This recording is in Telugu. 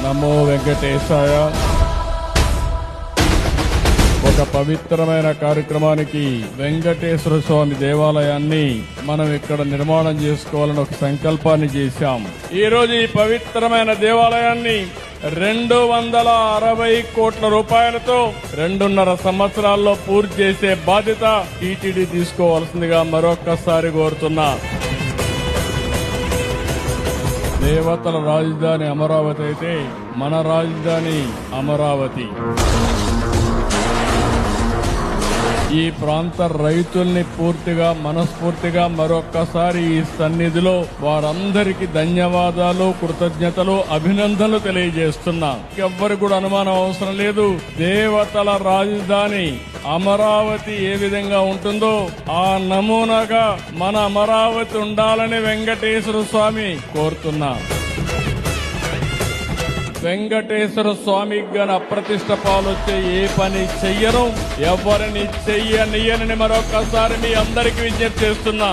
నమో వెంకటేశాయ. ఒక పవిత్రమైన కార్యక్రమానికి వెంకటేశ్వర స్వామి దేవాలయాన్ని మనం ఇక్కడ నిర్మాణం చేసుకోవాలని ఒక సంకల్పాన్ని చేశాం. ఈ రోజు ఈ పవిత్రమైన దేవాలయాన్ని 260 కోట్ల రూపాయలతో 2.5 సంవత్సరాల్లో పూర్తి చేసే బాధ్యత టీటీడీ తీసుకోవాల్సిందిగా మరొక్కసారి కోరుతున్నా. దేవతల రాజధాని అమరావతి అయితే మన రాజధాని అమరావతి. ఈ ప్రాంత రైతుల్ని పూర్తిగా మనస్ఫూర్తిగా మరొక్కసారి ఈ సన్నిధిలో వారందరికీ ధన్యవాదాలు, కృతజ్ఞతలు, అభినందనలు తెలియజేస్తున్నా. ఎవ్వరు కూడా అనుమానం అవసరం లేదు. దేవతల రాజధాని అమరావతి ఏ విధంగా ఉంటుందో ఆ నమూనాగా మన అమరావతి ఉండాలని వెంకటేశ్వర స్వామి కోరుతున్నా. వెంకటేశ్వర స్వామికి గాని అప్రతిష్ట పాలొచ్చే ఏ పని చెయ్యను, ఎవరిని చెయ్యనియనని మరొకసారి మీ అందరికీ విజ్ఞప్తి చేస్తున్నా.